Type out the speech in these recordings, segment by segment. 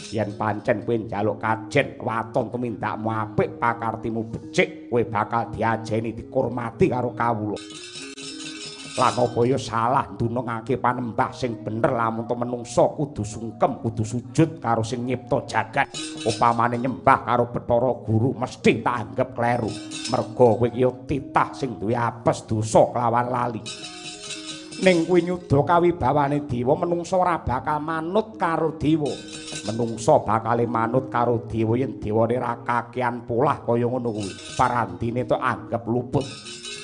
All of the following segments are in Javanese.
Yen pancen kowe njaluk kajen waton tumindakmu apik pakartimu becik kowe bakal diajeni dikurmati karo kawula. Lan apa ya salah ndunungake panembah sing bener lamun to menungsa kudu sungkem kudu sujud karo sing nyipta jagat. Upamane nyembah karo Bathara Guru mesti tak anggap kleru. Merga kowe iki titah sing duwe apes dosa kelawan lali. Ning kuwi nyuda kawibawane dewa menungsa ora bakal manut karo dewa. Menungsa bakal manut karo dewa yen dewane ra kakean polah kaya ngono kuwi. Parandine to anggap luput.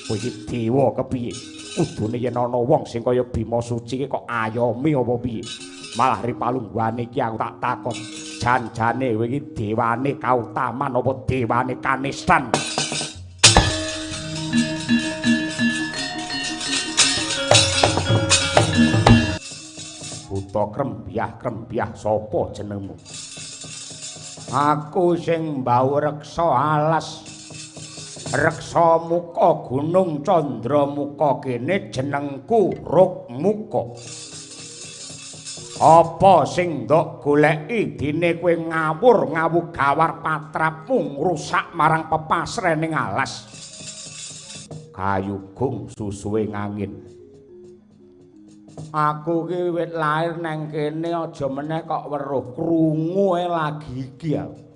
Kowe iki dewa kepiye? Kudune yen ana wong sing kaya Bima Suci iki kok ayomi apa piye? Malah ripalungguhane iki aku tak takon. Jan-jane kowe iki dewane kautaman apa dewane kanistan? Buta krembyah sapa jenengmu? Aku sing mbau reksa alas. Reksa muka Gunung Candramuka kene jenengku Rukmuka. Apa sing ndok goleki dene kowe ngawur ngawugawar patrapmu ngrusak marang pepasrening alas? Kayugung susuwe ngangin. Aku ki wit lair nang kene aja meneh kok weruh krungu lagi iki aku.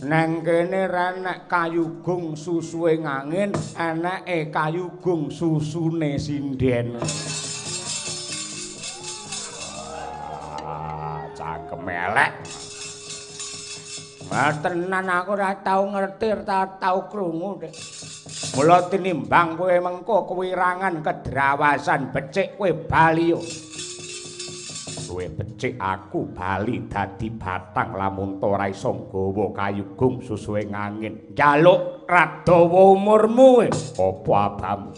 Nang kene renek kayugung susuwe ngangin, eneke kayugung susune sinden. Cangkem elek. Tenan aku ora tau ngerti, ora tau krungu, Dik. Mula tinimbang kowe mengko kewirangan kedrawasan becik kowe bali yo. Kowe becik aku bali dadi batang lamun to ora iso nggawa kayugung susuwe ngangin. Njaluk radawa umurmu apa abamu?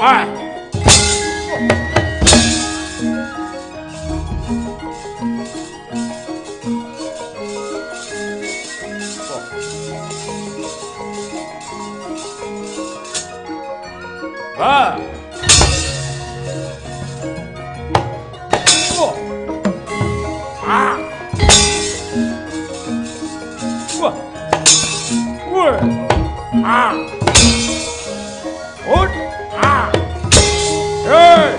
Wah. Wah. Oh. Ah. Wah. Wah. Ah. Ut. Ah. Hey.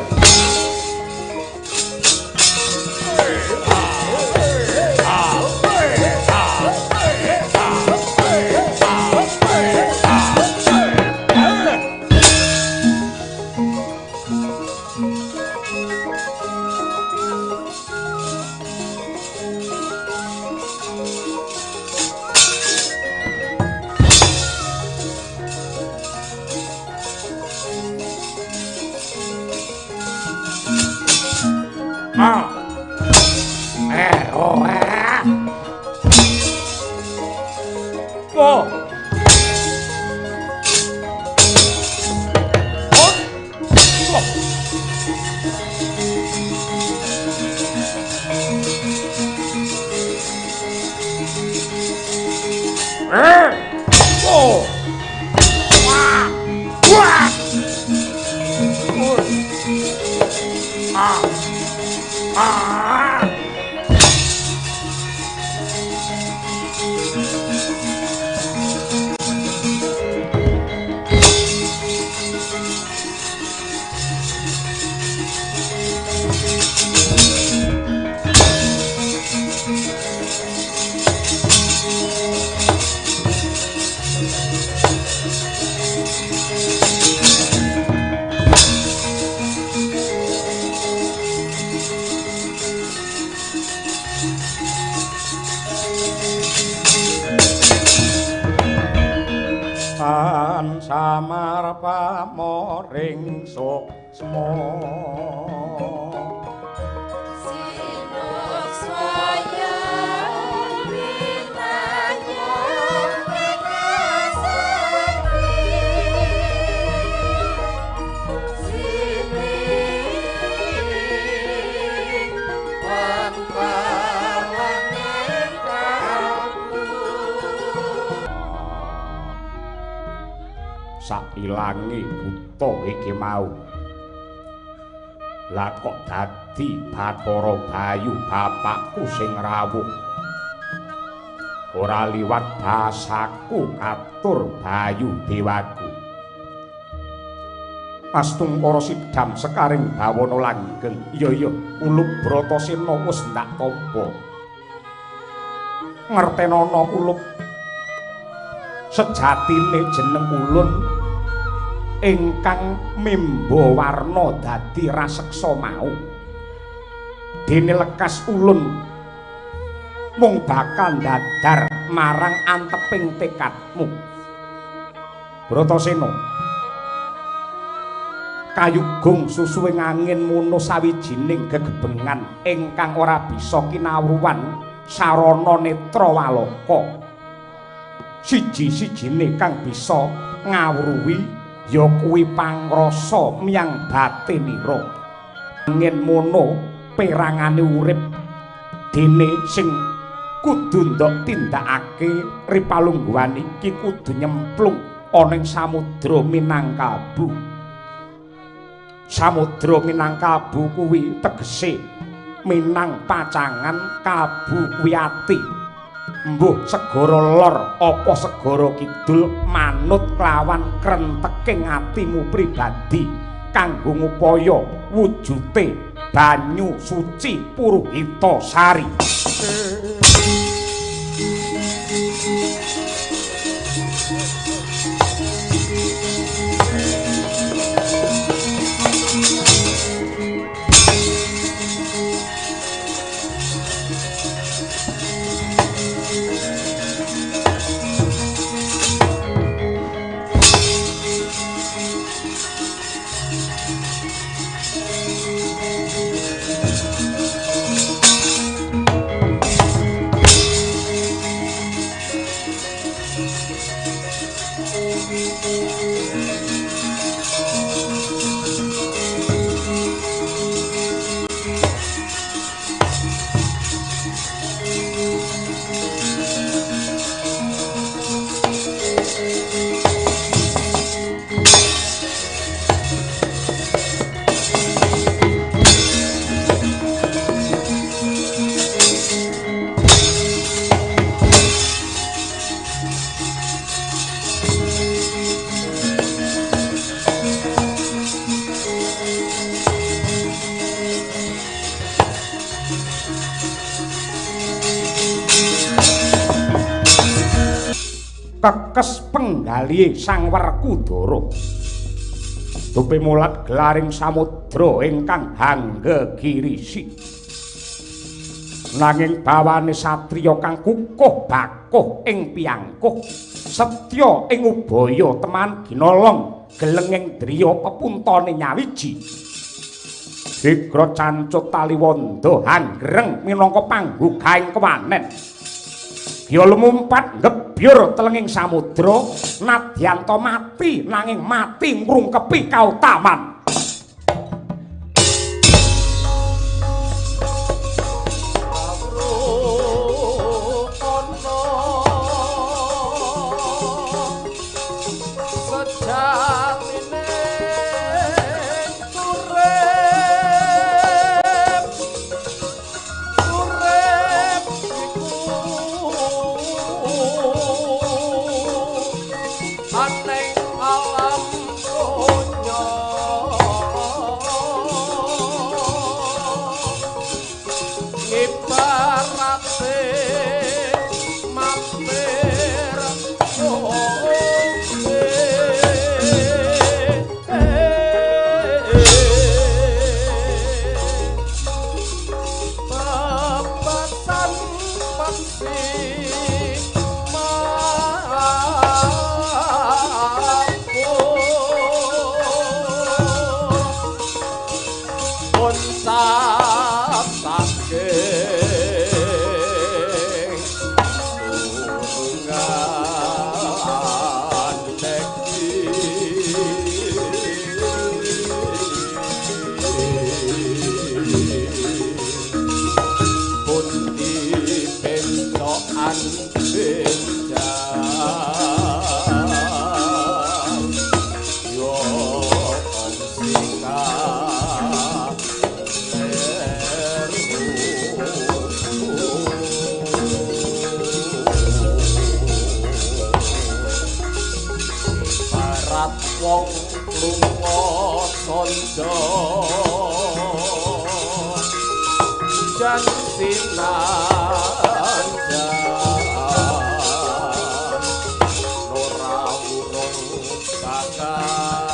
samar pamoring suksma ilangi buta iki mau lah kok dadi Bathara Bayu bapakku sing rawuh ora liwat basaku katur Bayu dewaku Astungkara Sidam Sekaring Bawana langgeng iya Ulup Bratasena wis ndak tampa ngertenana Ulup sejatine jeneng ulun ingkang mimba warna dadi raseksa mau dene lekas ulun mung bakal ndadar marang anteping tekadmu Bratasena kayugung susuwing angin mono sawijining gegebengan ingkang ora bisa kinawruhan sarana netra waloka siji-sijine kang bisa ngawruhi ya kuwi pangrasa miyang batinira angin mono perangane urip dene sing kudu ndok tindakake ripalungguhan iki kudu nyemplung ana ing samudra Minangkabu samudra Minangkabu kuwi tegese minang pacangan kabu kuwi ati mbuh segara lor apa segara kidul manut klawan krenteking atimu pribadi kanggo ngupaya wujute banyu suci Puruhita Sari kekes penggalihe Sang Werkudara dupe mulat gelaring samudra ingkang hanggegirisi nanging bawane satriya kang kukuh bakuh ing piyangkuh setya ing ubaya teman ginolong gelenging driya pepuntane nyawiji Wigra cancut taliwondo hanggreng minangka panggugaing kewanen ya lumumpat gebyur telenging samudra nadyanto mati nanging mati ngrungkepi kautaman Aneng alam donya rat wong lunga sonjo jan sinanja ora urung bakal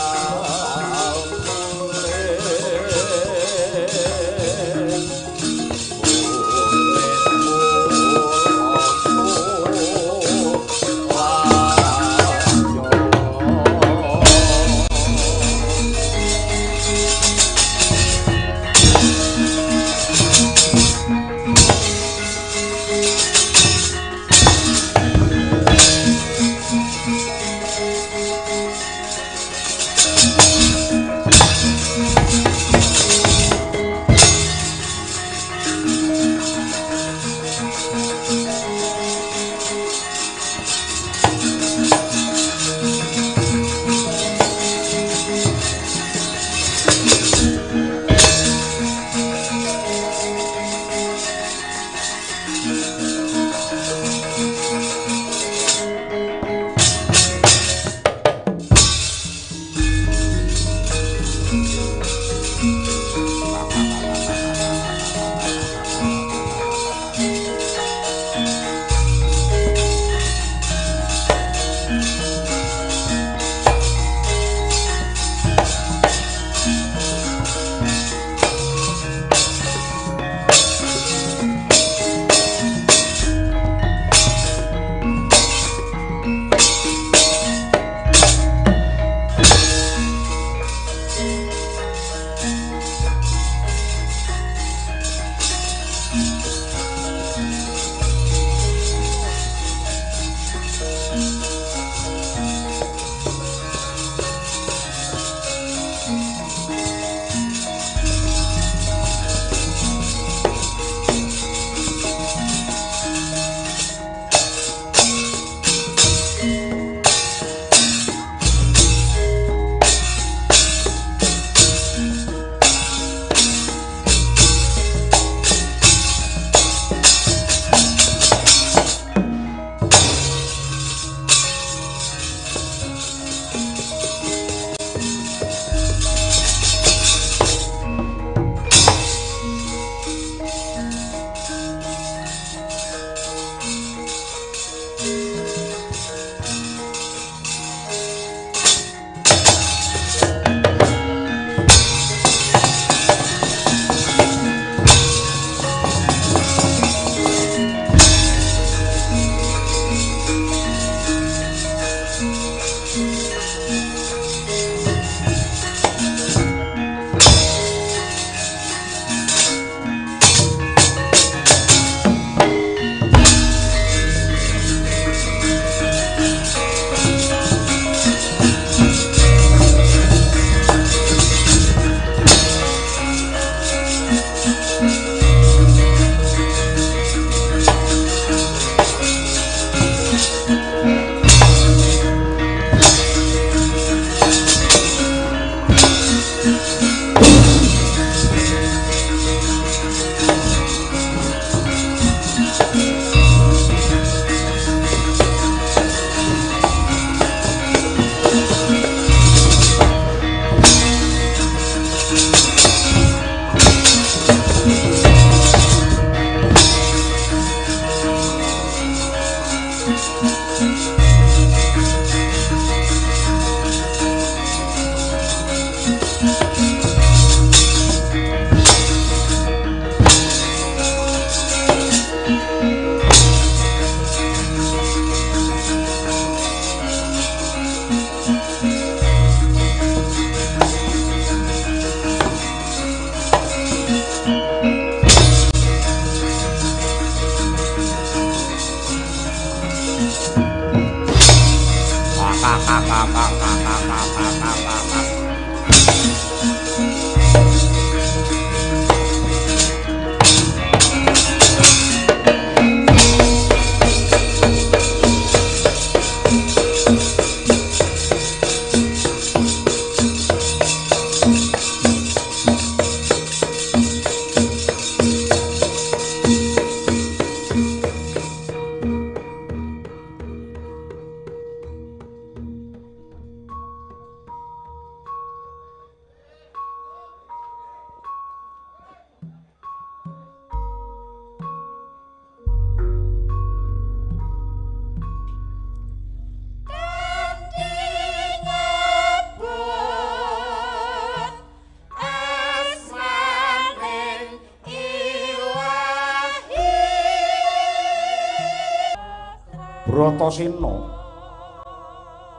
Bratasena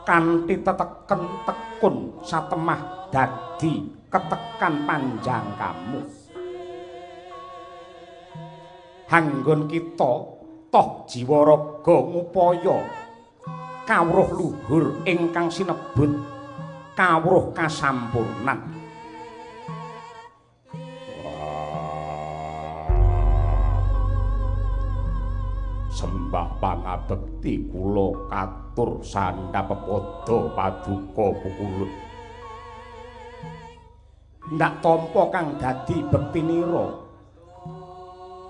kanthi teteken tekun satemah dadi ketekan panjang kamu hanggon kita toh jiwa raga ngupaya kawruh luhur ingkang sinebut kawruh kasampurnan. Sembah pangabekti kula katur sandhapepada paduka Pukulun. Ndak tampa kang dadi bektinira.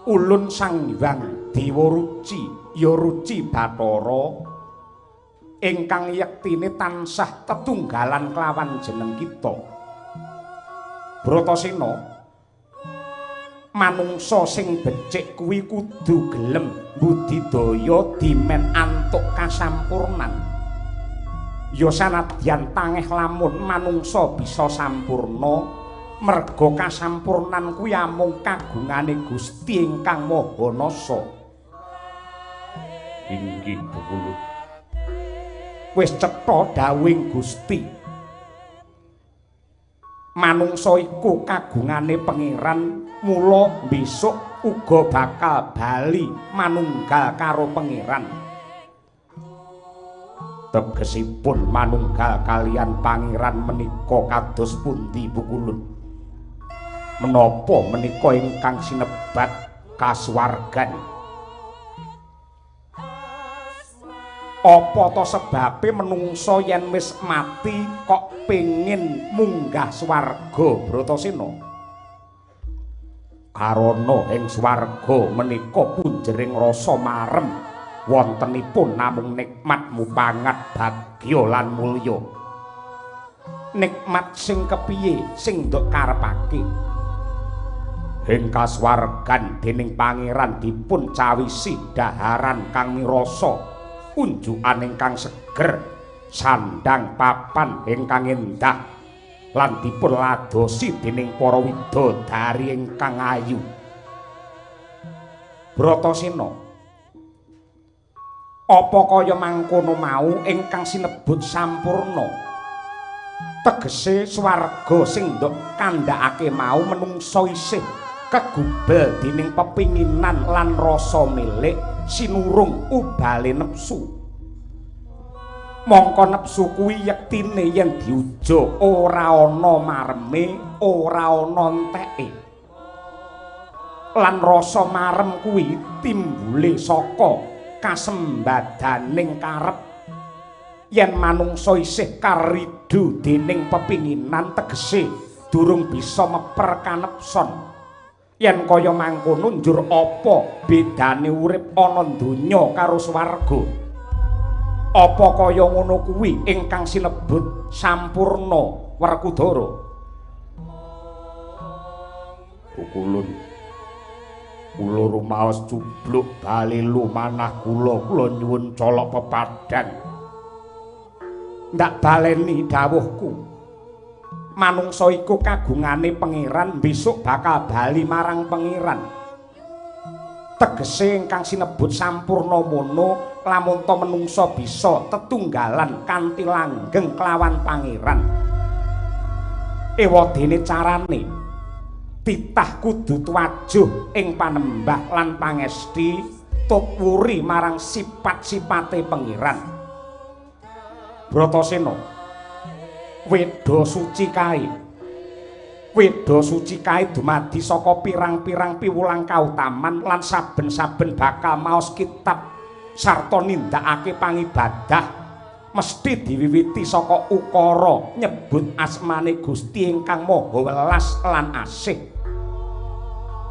Ulun Sang Hyang Dewa Ruci ya Ruci Bathara ingkang yektine tansah tetunggalan kelawan jeneng kita. Bratasena manungsa sing becik kuwi kudu gelem budidaya dimen antuk kasampurnan. Ya sanadyan tangeh lamun manungsa bisa sampurna, merga kasampurnan kuwi amung kagungane Gusti ingkang Maha Nasa. Inggih Pukulun. Wis cetha dawuhing Gusti. Manungsa iku kagungane pangeran, mula besok uga bakal bali manunggal karo pangeran. Tegesipun manunggal kalian pangeran menika kados pundi Pukulun? Menapa menika ingkang sinebat kasuwargan? Apa to sebabe menungsa yen wis mati kok pengin munggah swarga Bratasena? Karana ing swarga menika punjering rasa marem, wontenipun namung nikmat mupangat bagya lan mulya. Nikmat sing kepiye sing nduk karepake? Ing kasuwargan dening pangeran dipun cawisi daharan kang mirasa, unjukan ingkang seger, sandang papan ingkang endah, lan dipun ladosi dening para widodari ingkang ayu. Bratasena, apa kaya mangkono mau ingkang sinebut sampurna? Tegese swarga sing nduk kandhakake mau menungsa isih kegubel dening pepinginan lan rasa milik sinurung ubale nepsu. Mongko nepsu kuwi yektine yen diuja ora ana mareme, ora ana enteke. Lan rasa marem kuwi timbule saka kasembadaning karep. Yen manungsa isih karidu dening pepinginan, tegese durung bisa meper kanepson. Yen kaya mangkono njur apa bedane urip ana donya karo swarga? Apa kaya ngono kuwi ingkang sinebut sampurna Werkudara? Pukulun, kula rumaos cubluk balilu manah kula nyuwun colok pepadang. Ndak baleni dawuhku. Manungsa iku kagungane pangeran, besok bakal bali marang pangeran. Tegese ingkang sinebut sampurna mono lamun to menungsa bisa tetunggalan kanthi langgeng kelawan pangeran. Ewadene carane titah kudu tuwajuh ing panembah lan pangesti tuwuri marang sipat-sipate pangeran. Bratasena, Weda suci kae. Weda suci kae dumadi saka pirang-pirang piwulang kautaman lan saben-saben bakal maos kitab sarta nindakake pangibadah mesti diwiwiti saka ukara nyebut asmane Gusti ingkang Maha Welas lan Asih.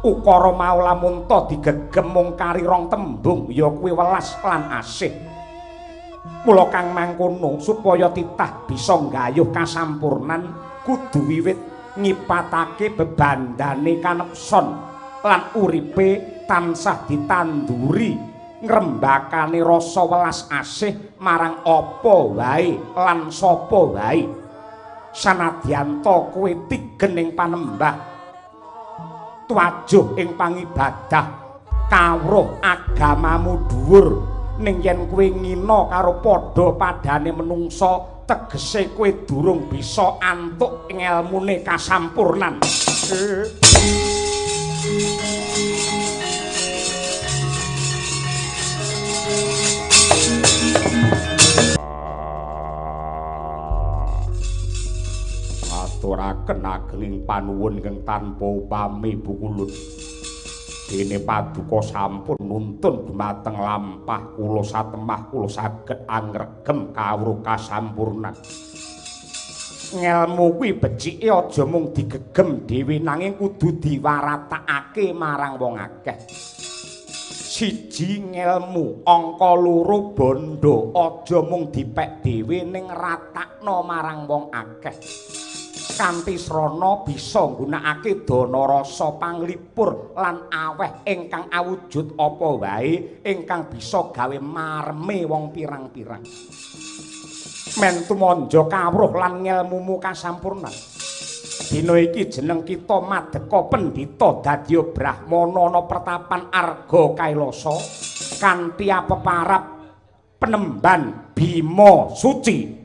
Ukara mau lamun ta digegem mung kari rong tembung ya kuwi welas lan asih. Mula kang mangkono supaya titah bisa nggayuh kasampurnan kudu wiwit ngipatake bebandane kanepson lan uripe tansah ditanduri ngrembakane rasa welas asih marang apa wae lan sapa wae. Sanadyan ta kowe tigening panembah tuwajuh ing pangibadah kawruh agamamu dhuwur ning yen kowe ngina karo padha-padane menungsa tegese kowe durung bisa antuk ing elmune kasampurnan. Aturaken ageng panuwun ingkang tanpa upami Bukulun. Dene paduka sampun nuntun dumateng lampah kula satemah kula saged angregem kawruh kasampurnan. Ngelmu kuwi becike aja mung digegem dhewe nanging kudu diwaratakake marang wong akeh. Siji ngelmu, angka loro bondo aja mung dipek dhewe ning ratakno marang wong akeh. Kanthi srana bisa nggunakake dana rasa panglipur lan aweh ingkang awujud apa wae ingkang bisa gawe mareme wong pirang-pirang. Men tumanja kawruh lan ngelmumu kasampurnan. Dina iki jeneng kita Madeka Pendhita dadi Brahmana ana pertapan Arga Kailasa kanthi apeparap penemban Bima Suci.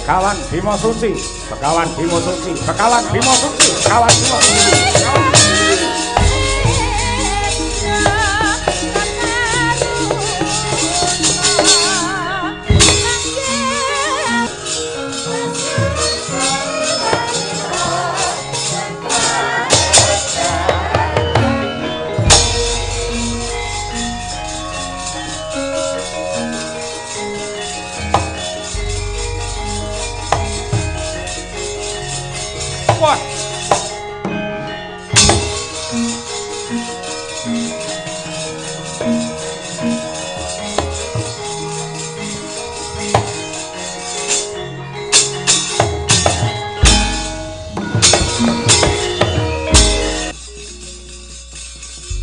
Bekawan Bima Suci, Bekawan Bima Suci, Bekawan Bima Suci, Bekawan Bima Suci.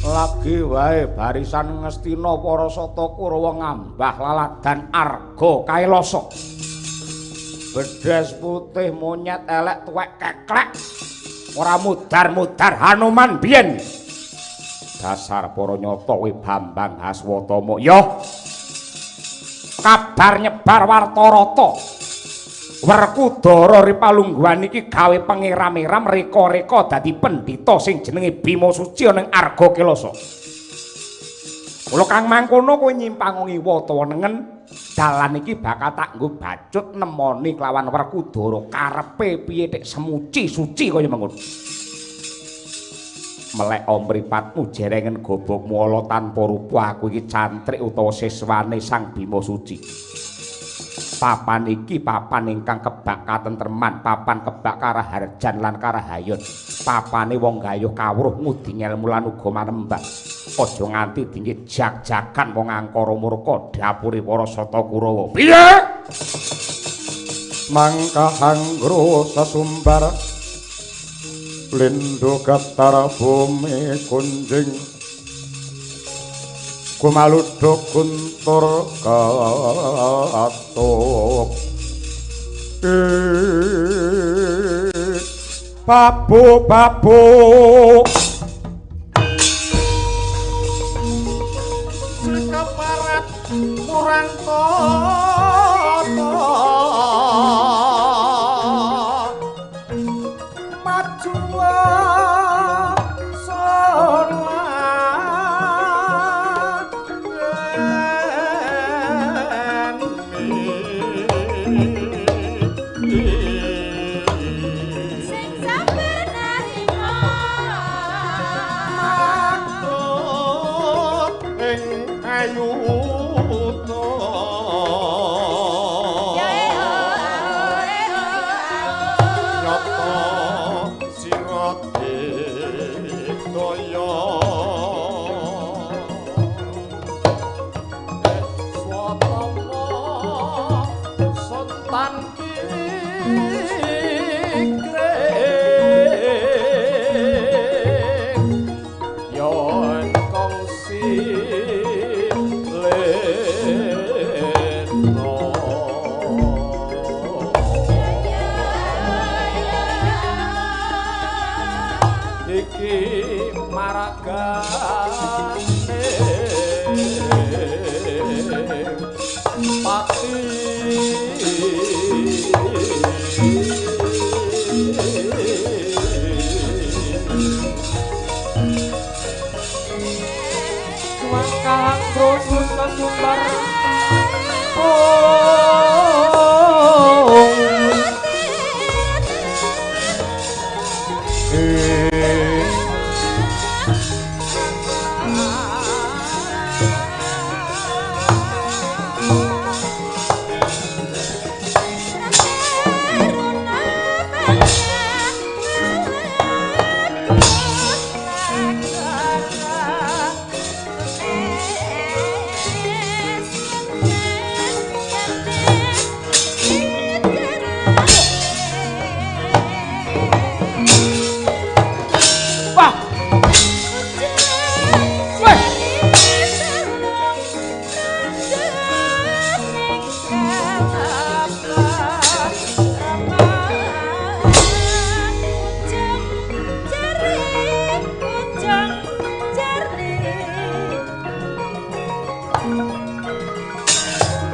Lagi wae barisan Ngastina para Sata Kurawa ngambah laladan Arga Kailasa. Bedes putih monyet elek tuwek keklek. Ora mudar-mudar Hanuman biyen. Dasar para nyata kowe Bambang Haswatama. Yo. Kabar nyebar warta-rata. Werkudara Ripalungguhan iki gawe pengiram-iram reka-reka dadi pendhita sing jenenge Bima Suci ning Arga Kailasa. Mula kang mangkono kowe nyimpang ngiwa utawa nengen dalan iki bakal tak nggo bacut nemoni kelawan Werkudara karepe piye tek semuci suci kaya mengkono. Melek omripatmu jerengen gobokmu ala tanpa rupa aku iki cantrik utawa siswane Sang Bima Suci. Papan iki papan ingkang kebak katentreman, papan kebak karaharjan lan karahayon. Papane wong gayuh kawruh ngudi ngelmu lan uga manembah. Aja nganti dingin jag-jagan wong angkara murka dapure para Sata Kurawa. Piye? Mangka anggro sesumbar lindho gatar bumi kunjing kumaludha kuntur katok babu sekaparat kurang toto majua niki maragane pati Wakang Krosus Sumbar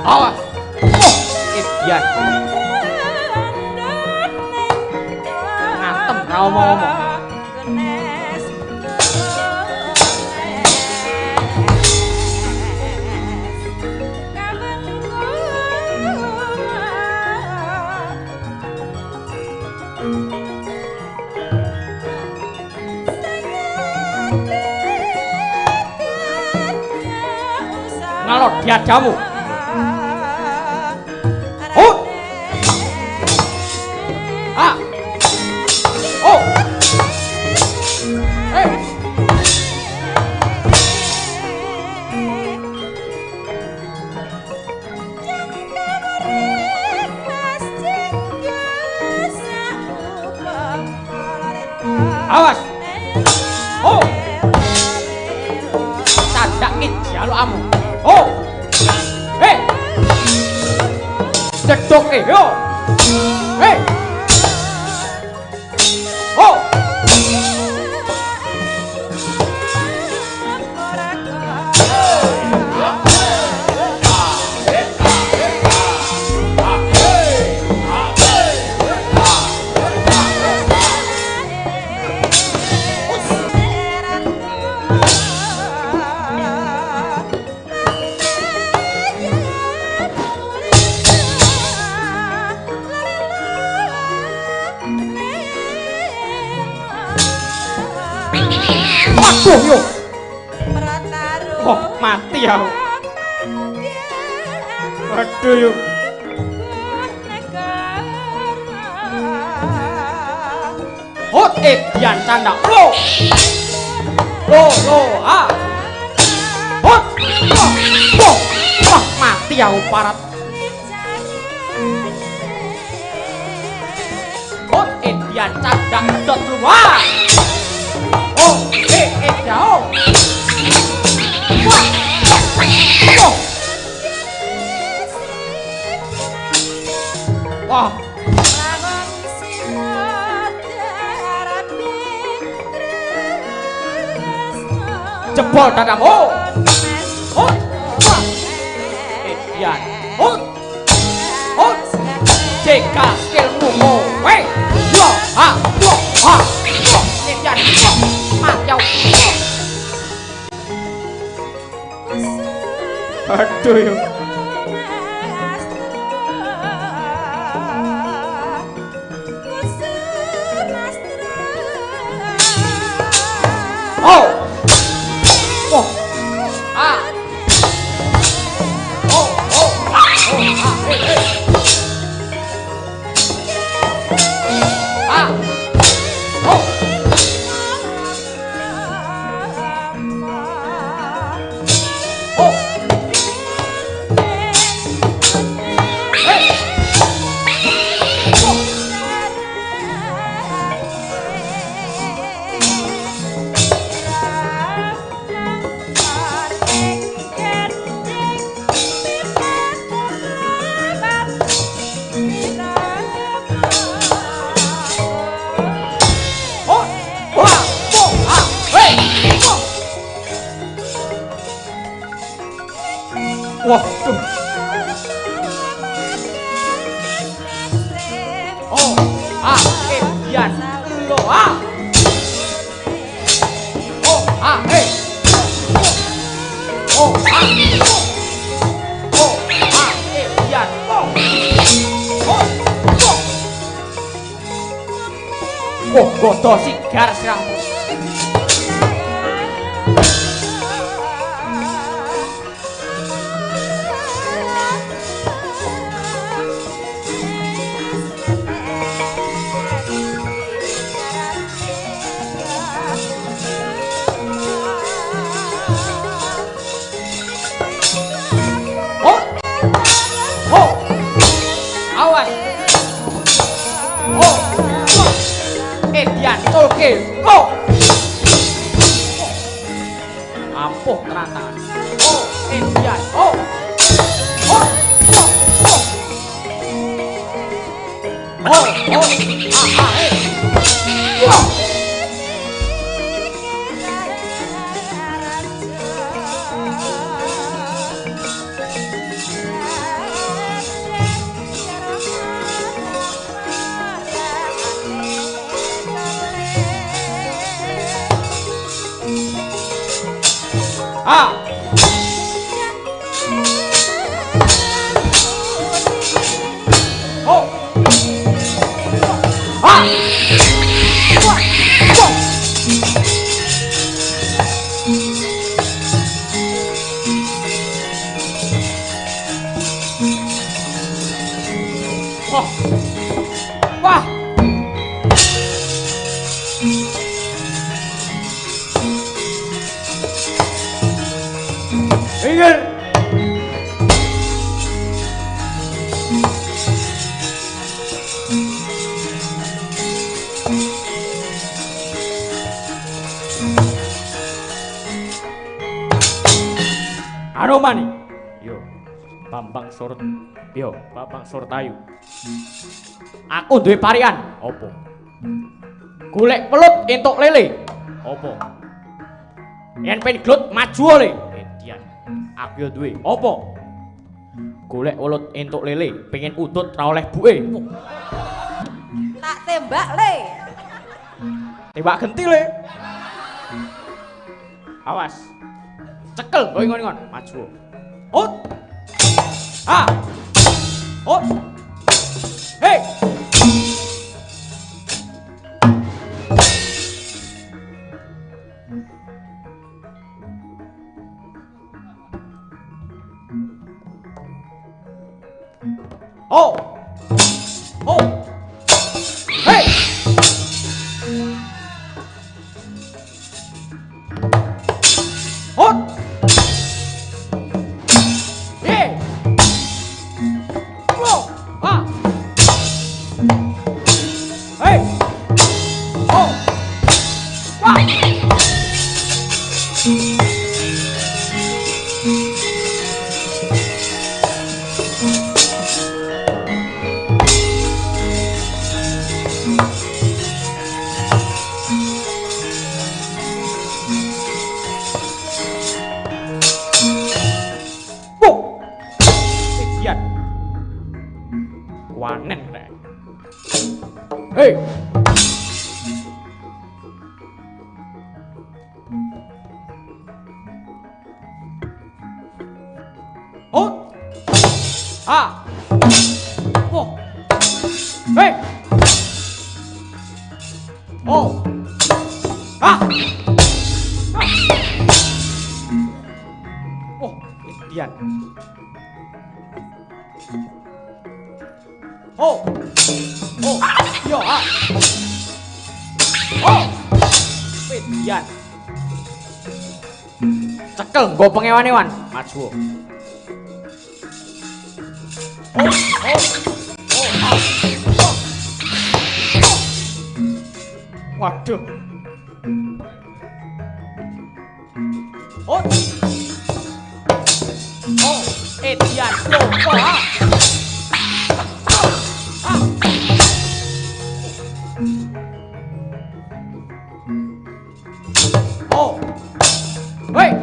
awas. Ibian. Ngatem ra omong-omong. Ngalor diadamu. Awas. Oh. Tandake jalukmu. Oh. Hei. Cedoke yo. Hei. Oh. Waduh yo. Oh, mati aku. Waduh yo. Hot Edian Canda. Lo. Ah. Hot. Wah, mati aku parat. Hot Edian Canda dot luar. Oh, jauh. Wah. Jebol dadamu. Oh. Edian. Oh. Jeka skillmu. Weh. Yo, ha. Edian. Matau. Aduh yo. Oh. Oh. Ah. Oh. Ah. Oh. Waduh. Oh, Edian lo Oh, hey. Oh, Edian. Godo sigar sirahmu. Edian colke lo ampuh terantangan Edian wah pinggir Aromani yo Bambang Surut yo Bambang Surtayu aku duwe parian opo golek pelut entuk lele opo yen pengen glut maju le Edian aku yo duwe opo golek welut entuk lele pengen udut ra oleh buke tak tembak le tembak genti le awas cekel kowe ngon-ngon maju ut ut hey oh hey hot hey whoa hey oh wah wanen rek hey oh oh hey oh oh Edian oh yo oh Edian cekel nggo pengewan-ewan maju waduh Edian lupa hey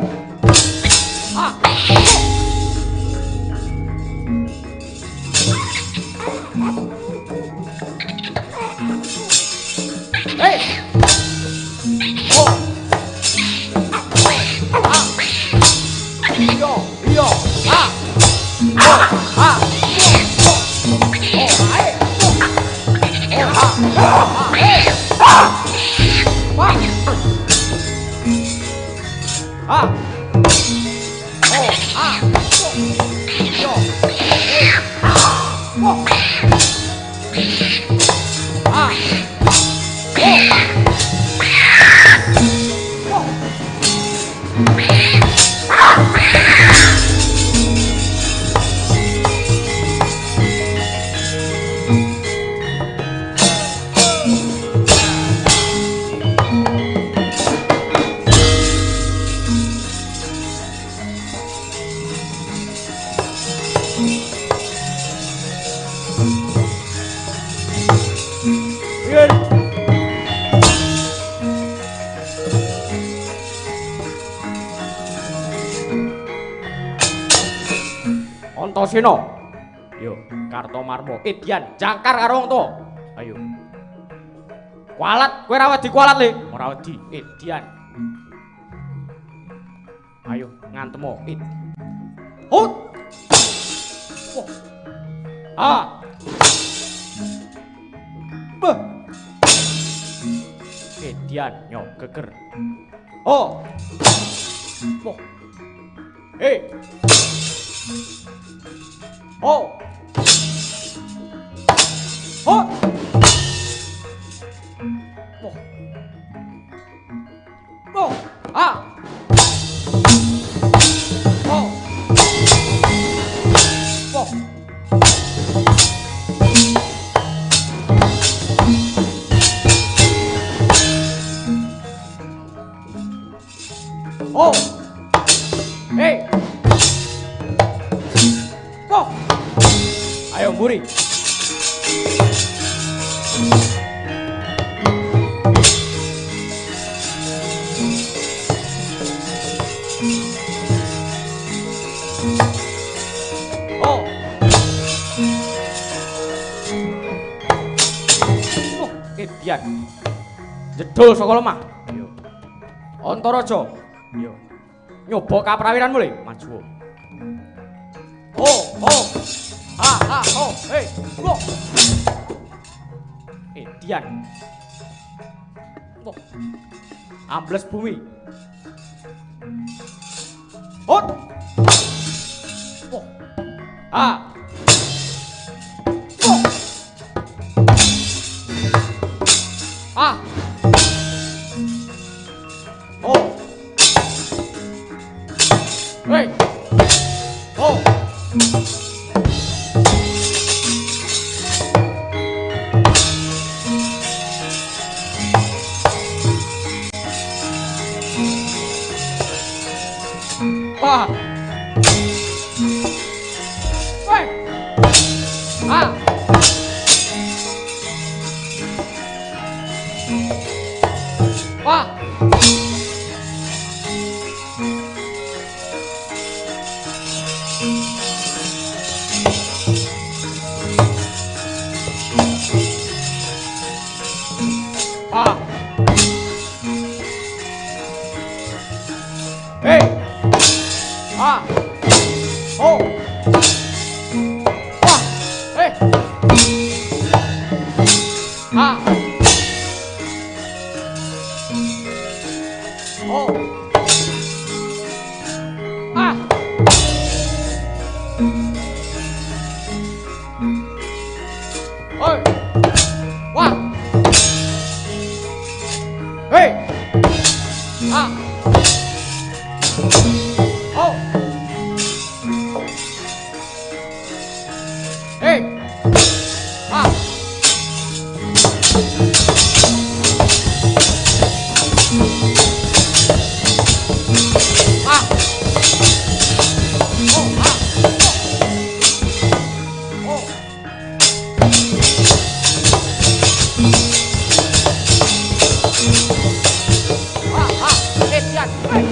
Antasena. Yo, Kartomarma, Edian, jangkar karo wong tuwa. Ayo. Kualat, kowe ora wedi kualat le. Ora wedi, Edian. Ayo, ngantemo, Ed. Hut. Wah. Ah. Beh. Edian, nyo geger. Oh. Wah. Hei. Oh. Oh. Oh. Oh. Ah. Oh. Oh. Oh. Hey. Oh. Ayo muri. Oh. Oh, Edian. Jedul saka lemah. Yo. Antaraja. Yo. Nyoba kaprawiranmu le, maju. Oh, oh. Ah, oh, hey. Wah. Edian. Wah. Ambles bumi. Hot. Wah. Ah. Wah. Ah. Oh. Hey. Oh. Wah. Hey. Ah. Wah. Ah. Hey. Ah. Oh. Wah. Hey. Ah. Oh. Ah. Oi. Wah. Hey. Ah. Oh. Hey. Ah. Ah. Oh, ah. Oh. Ah, ah. Edian. Hey.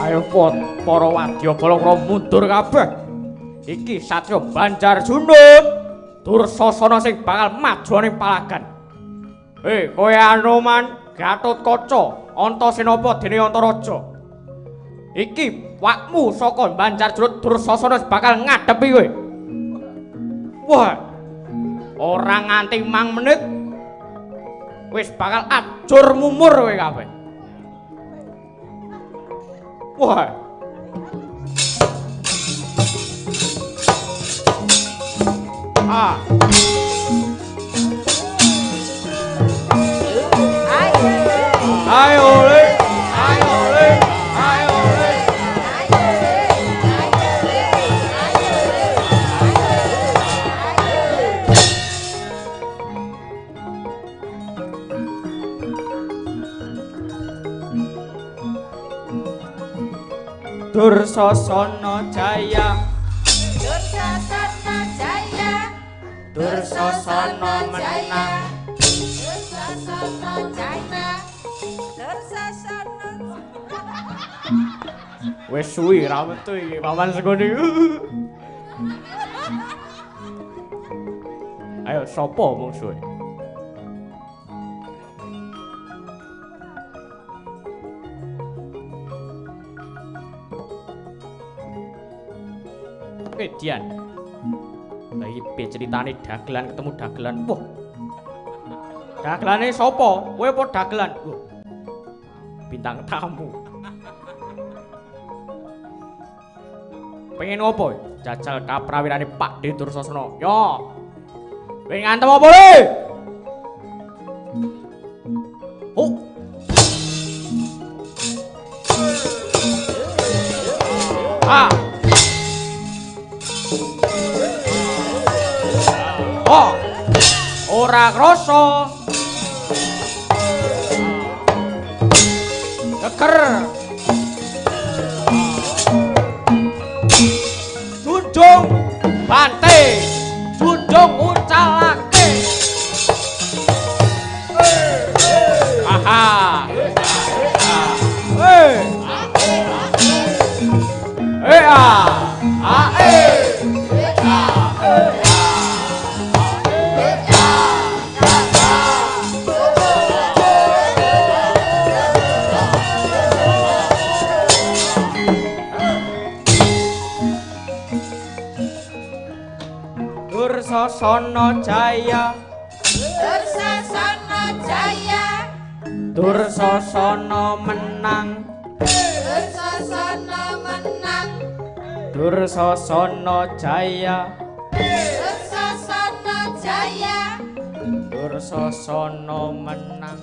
Ayo para wadya bala mundur kabeh. Iki Satya Banjarjuna Dursasana sing bakal maju ning palagan. Kowe Anoman, Gatotkaca, Antasena apa dene Antaraja. Iki wakmu saka Banjarjuna Dursasana bakal ngadepi kowe. Wah. Ora nganti 5 menit wis bakal ajur mumur kowe kabeh. Wah. Ah. Ayo. Ayo, Dursasana Jaya Dursasana Jaya Dursasana menang Dursasana Jaya Dursasana wis suwi ra metu iki paman segone ayo sapa mungsuhe Dian. Lah iki piye critane dagelan ketemu dagelan. Wah. Dagelane sapa? Kowe apa dagelan? Wah. Bintang tamu. Pengen opo? Jajal kaprawirane Pak D Dursasana. Yo. Pengen ngantem apa le? Oh. Ah. Oh, ora krasa. Geger. Junjung bante, junjung ucalake. Aha. Dursasana Jaya Dursasana Jaya Dursasana menang Dursasana menang Dursasana Jaya Dursasana Jaya Dursasana menang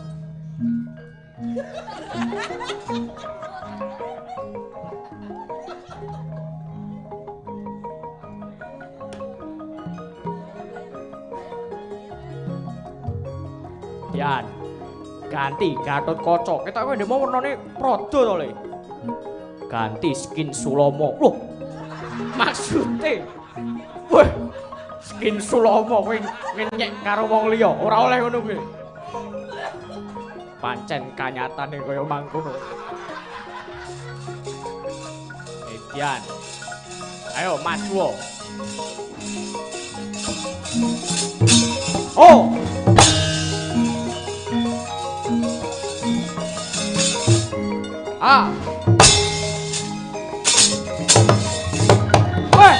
Dian ganti Gatotkaca ketok kowe ndek mau wernane prada to le ganti skin Sulama loh maksude wah skin Sulama kowe ngenyek karo wong liya ora oleh ngono kuwi pancen kanyatane kaya mangkono Dian ayo maju oh ah weh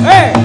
hey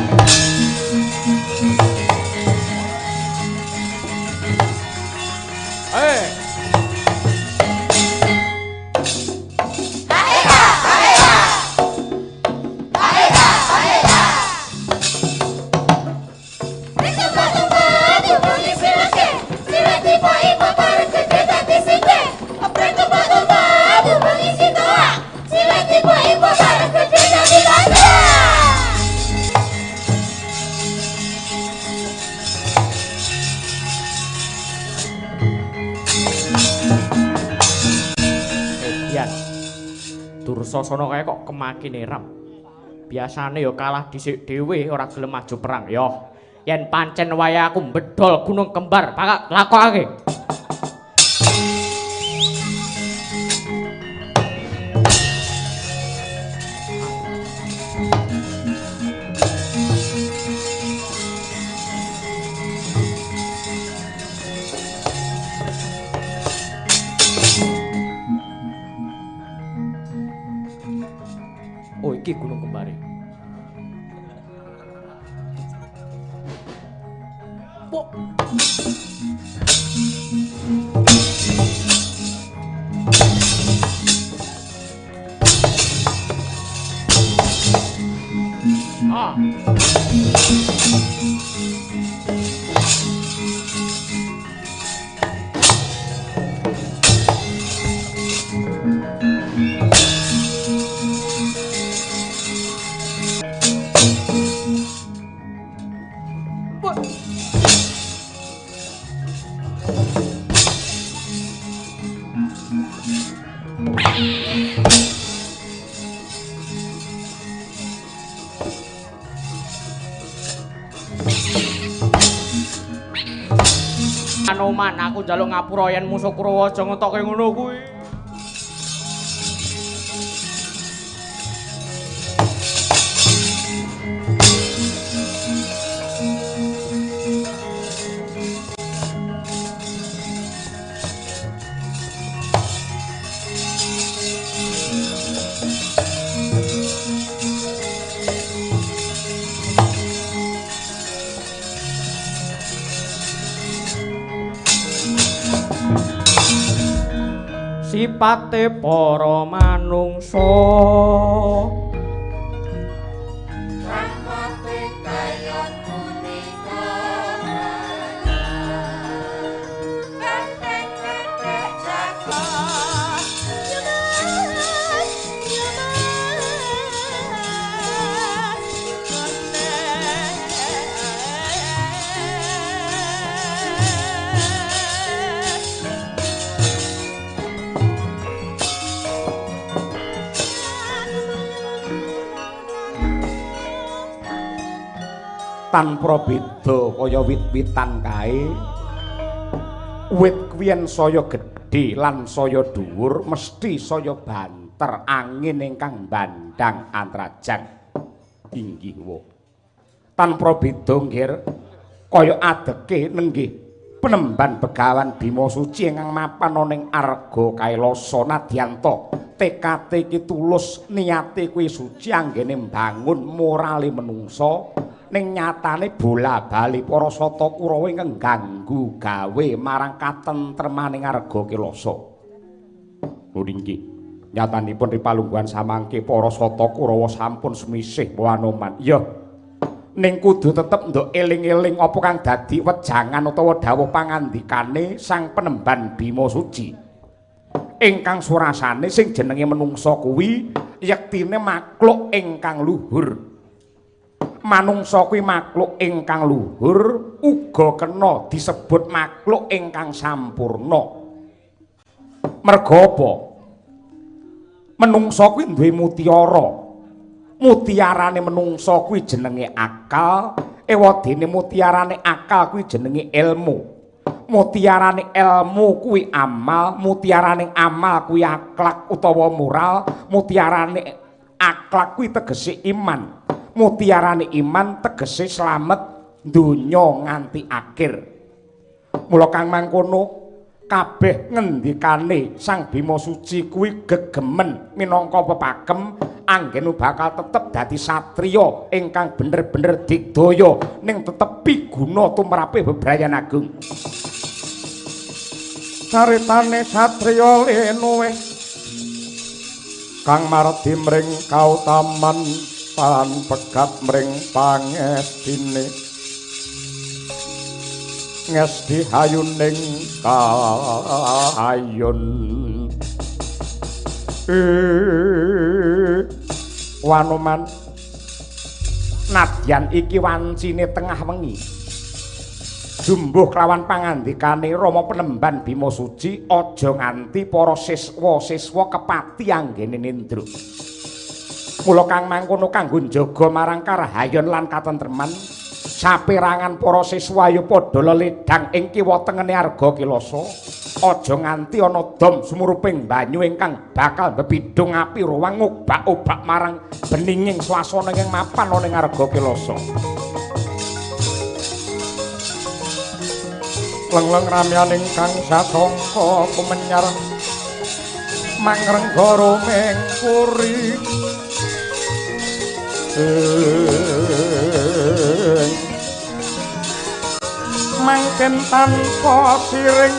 Dursasana kae kok kemaki neram. Biasane ya kalah dhisik dhewe ora gelem maju perang. Yo, yen pancen wayahe aku mbedol Gunung Kembar, bakal lakokake. Oh, iki Gunung Kembare. Oh. Ah. Anoman aku njaluk ngapura yen musuh Kurawa aja ngentokke ngono kuwi. Sipate para manungsa Rahmate kaya punika Ketek-ketek jaga tanpa beda kaya wit-witan kae. Wit kuwi yen saya gedhe lan saya dhuwur mesti saya banter angin ingkang bandang antrajang inggih wa. Tanpa beda nggih kaya adeke nenggih penemban Begawan Bima Suci ingkang mapan ana ing Arga Kailasa Nadyanta. Tekate iki tulus, niate kuwi suci anggene mbangun morale menungsa. Ning nyatane bola-bali para sata Kurawa ingkang ganggu gawe marang katentremaning Arga Kailasa. Lho nggih, nyatanipun ripalungguhan samangke para sata Kurawa sampun semisih Anoman. Ya, ning kudu tetep nduk eling-eling apa kang dadi wejangan utawa dawuh pangandikane Sang Penemban Bima Suci. Ingkang surasane sing jenenge menungsa kuwi yektine makhluk ingkang luhur. Manungsa kuwi makhluk ingkang luhur uga kena disebut makhluk ingkang sampurna. Merga apa? Menungsa kuwi duwe mutiara. Mutiarane menungsa kuwi jenenge akal, ewadene mutiarane akal kuwi jenenge ilmu. Mutiarane ilmu kuwi amal, mutiarane amal kuwi akhlak utawa moral, mutiarane akhlak kuwi tegese iman. Mutiarane iman tegese slamet donya nganti akhir. Mula kang mangkono kabeh ngendikane Sang Bima Suci kuwi gegemen minangka pepagem anggene bakal tetep dadi satriya ingkang bener-bener digdaya ning tetep piguna tumrape bebrayan agung. Caritane satriya lenuwe kang mardi mring kautaman lan pegat mring pangestine ngesti hayuning kayun Anoman nadyan iki wancine tengah wengi jumbuh kelawan pangandikane Rama Penemban Bima Suci aja nganti para siswa-siswa kepati anggene nindra. Mula kang mangkono kanggo njaga marang karahayon lan katentreman saperangan para siswa ya padha leledang ing kiwa tengene Arga Kailasa aja nganti ana dom sumuruping banyu ingkang bakal bebidung api ruwang ngobak-obak marang beninging swasana ing mapan ana ing Arga Kailasa. Lengleng ramyaning kang satangka kumenyar mangrengga ming puri mangken tanpa siring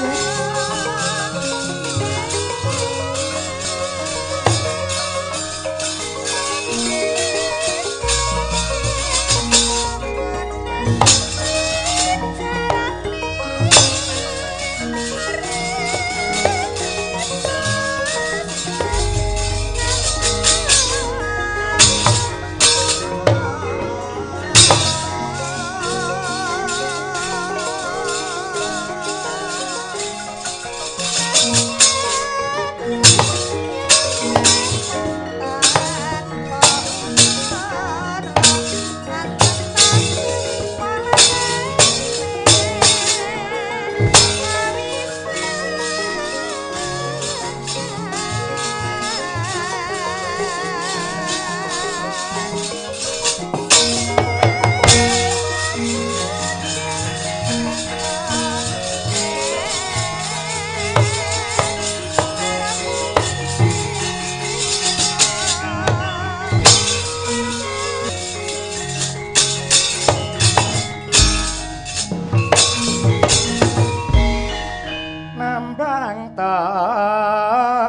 ngara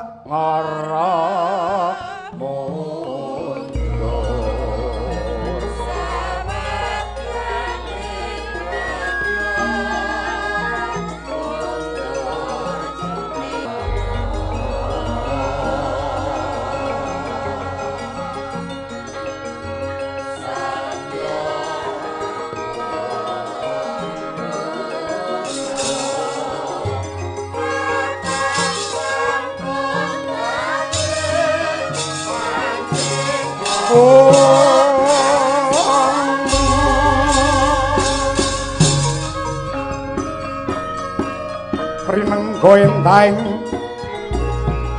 Rinengga entahing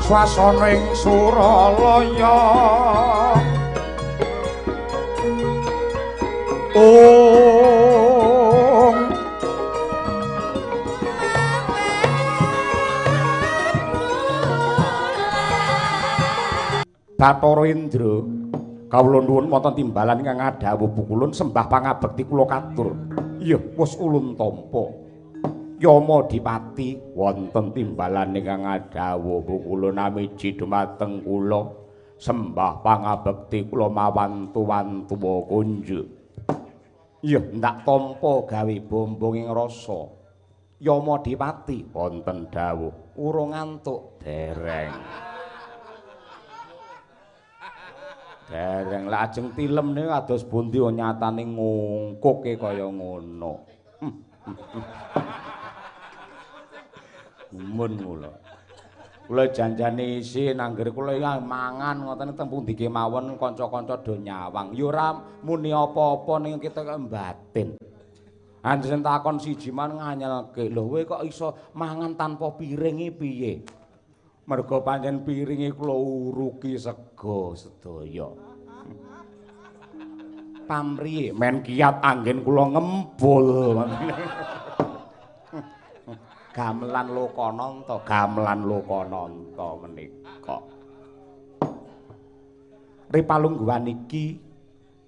swasana ing Suralaya Bathara Indra kawula nuwun wonten timbalan ingkang ngadhawuh pukulun sembah pangabekti kula katur. Iya, wis ulun tampa. Yama Dipati wonten timbalan ingkang ngadhawuh pukulun namiji dumateng kula sembah pangabekti kula mawantu-wantu kunjuk. Iya, ndak tampa gawe bombonging rasa. Yama Dipati wonten dawuh urung ngantuk dereng. Dereng lak ajeng tilem niku kados pundi nyatane ngungkuke kaya ngono. Mun kula. Kula janjane isi nangger kula iki mangan ngoten teng pundi kemawon kanca-kanca do nyawang. Ya ora muni apa-apa ning kita batin. Anjen takon siji man nganyelke. Lho kowe kok iso mangan tanpa piring iki piye? Merga pancen piringe kula uruki sega sedaya. Pamriye men kiyat anggen kula ngembul. Gamelan Lokananta menika. Ripalungguhan iki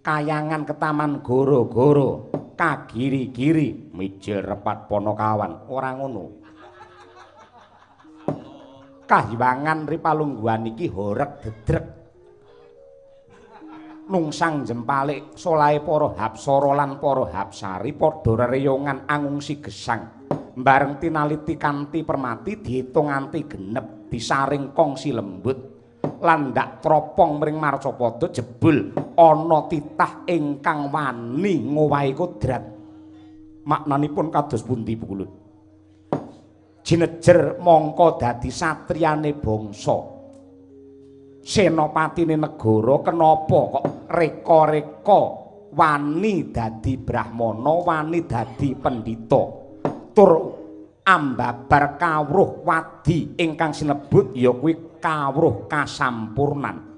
kayangan ketaman goro-goro, kagiri-giri, mijil repat Panakawan. Ora ngono. Kahiwangan ripalungguhan iki horeg dedreg nungsang jempalik solahe para hapsara lan para hapsari padha rereyongan angungsi gesang bareng tinaliti kanthi permati diitung nganti genep disaring kongsi lembut lan ndak tropong mring marcapada jebul ana titah ingkang wani ngowahi kodrat. Maknanipun kados pundi pukulun? Jinejer mongko dadi satriyane bangsa. Senopatine negara kenapa kok reka-reka wani dadi brahmana, wani dadi pendhita. Tur ambabar kawruh wadi ingkang sinebut ya kuwi kawruh kasampurnan.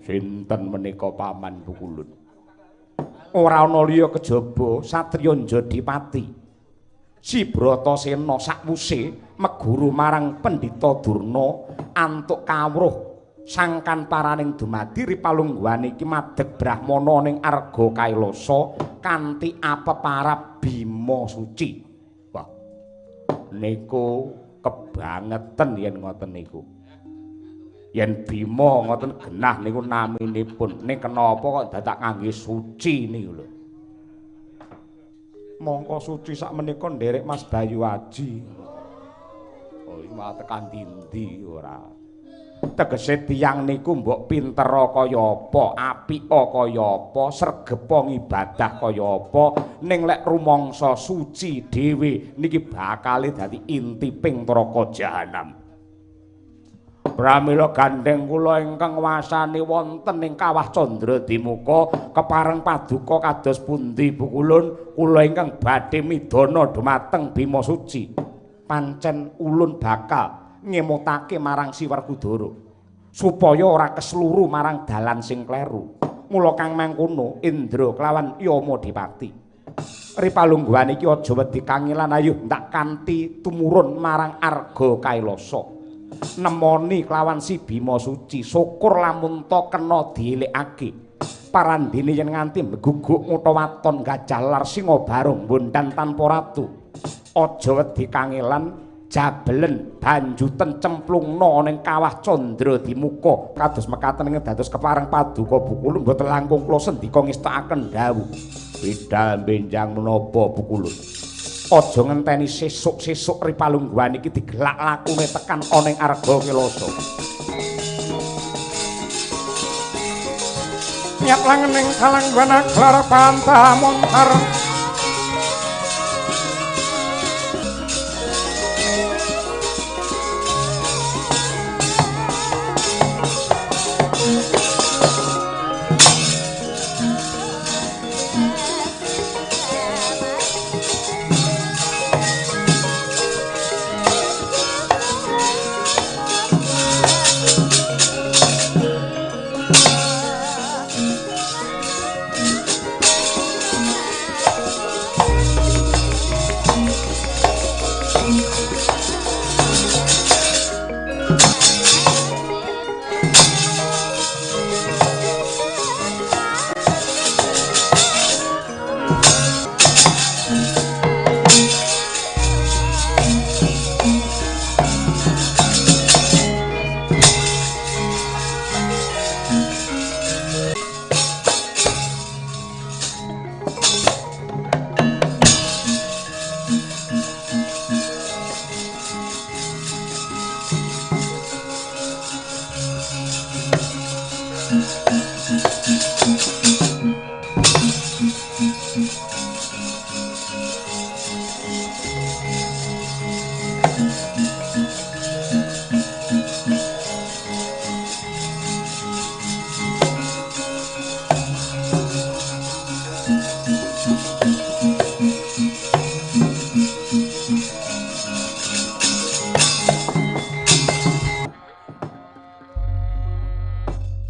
Sinten menika paman pukulun? Ora ana liya kejaba satriya Njadipati. Si Bratasena sakwuse meguru marang Pendhita Durna antuk kawruh sangkan paraning dumadi ripalungguhan iki madeg brahmana ning Arga Kailasa kanthi apeparab Bima suci. Wah, niku kebangetan yen ngoten niku. Yen Bima ngoten genah niku naminipun. Ning kenapa kok dadak ngangge suci niku lho. Mongko suci sak menika nderek Mas Bayu Aji. Oh, iki malah tekan dindi ora. Tegese tiyang niku mbok pinter kaya apa, apika kaya apa, sregepa ngibadah kaya apa, ning lek rumangsa suci dhewe niki bakale dadi intiping neraka jahanam. Pramila gandeng kula ingkang wasani wonten ing Kawah Candradimuka kepareng paduka kados pundi pukulun kula ingkang badhe midana dhumateng Bima Suci pancen ulun bakal ngemutake marang Si Werkudara supaya ora kesluru marang dalan sing kleru. Mula kang mangkono Indra kelawan Yama Dipati ripalungguhan iki aja wedi kangilan ayo ndak kanthi tumurun marang Arga Kailasa. Nemoni kelawan Si Bima Suci syukur lamun ta kena dielekake parandene yen nganti beguguk ngutawaton gajah lar singa barung bondan tanpa ratu aja wedi kangelan jabelen banjuten cemplungna ning kawah Candra Dimuka kados mekaten ing dados kepareng paduka Bukulun mboten langkung kula sendika ngestakaken dawuh bidal benjang menapa Bukulun aja ngenteni sesuk-sesuk Ripalungguhan iki digelak lakune tekan ana ing Arga Kelasa nyap langening kalangguan gelar pantah montar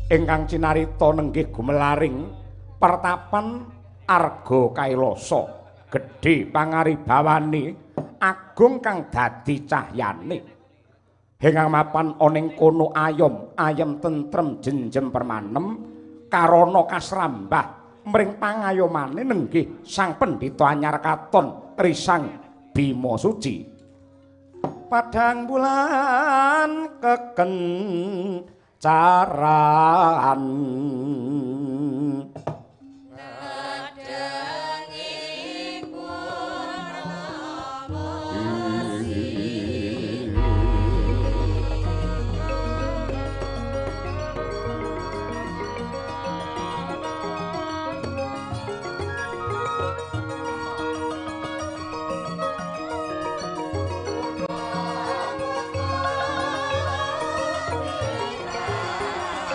ingkang cinarita nenggih gumelaring pertapan Arga Kailasa gedhe pangaribawane agung kang dadi cahyane ingkang mapan ana ing kono ayem tentrem jenjem permanem karana kasrambah mring pangayomane nenggih Sang Pendhita anyar katon Risang Bima Suci padhang bulan keken caran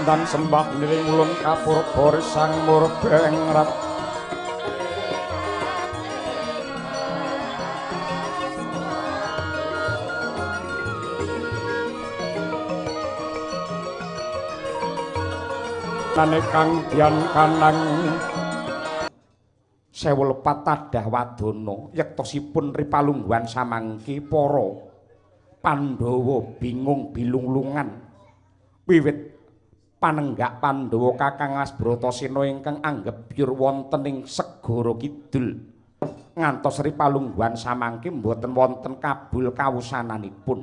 dan sembah niring ulun kapurba Sang Murbengrat nane kang dian kanang sewu lepat tadah wadana yektosipun Ripalungguhan samangke para Pandhawa bingung bilunglungan wiwit panenggak Pandhawa Kakang Asbratasena ingkang anggebyur wonten ing Segara Kidul ngantos Ripalungguhan samangke mboten wonten kabul kawusananipun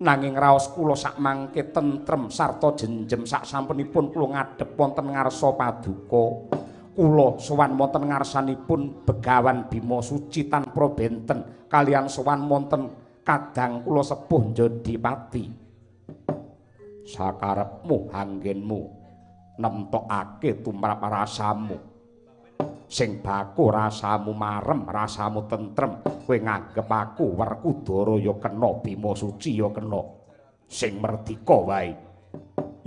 nanging raos kula sakmangke tentrem sarta jenjem saksampunipun kula ngadhep wonten ngarsa paduka kula sowan wonten ngarsanipun Begawan Bima Suci tanpa benten kaliyan sowan wonten kadang kula sepuh Jodipati sakarepmu anggenmu nemtokake tumrap rasamu sing baku rasamu marem rasamu tentrem kowe nganggep aku Werkudara ya kena Bima Suci ya kena sing merdika wae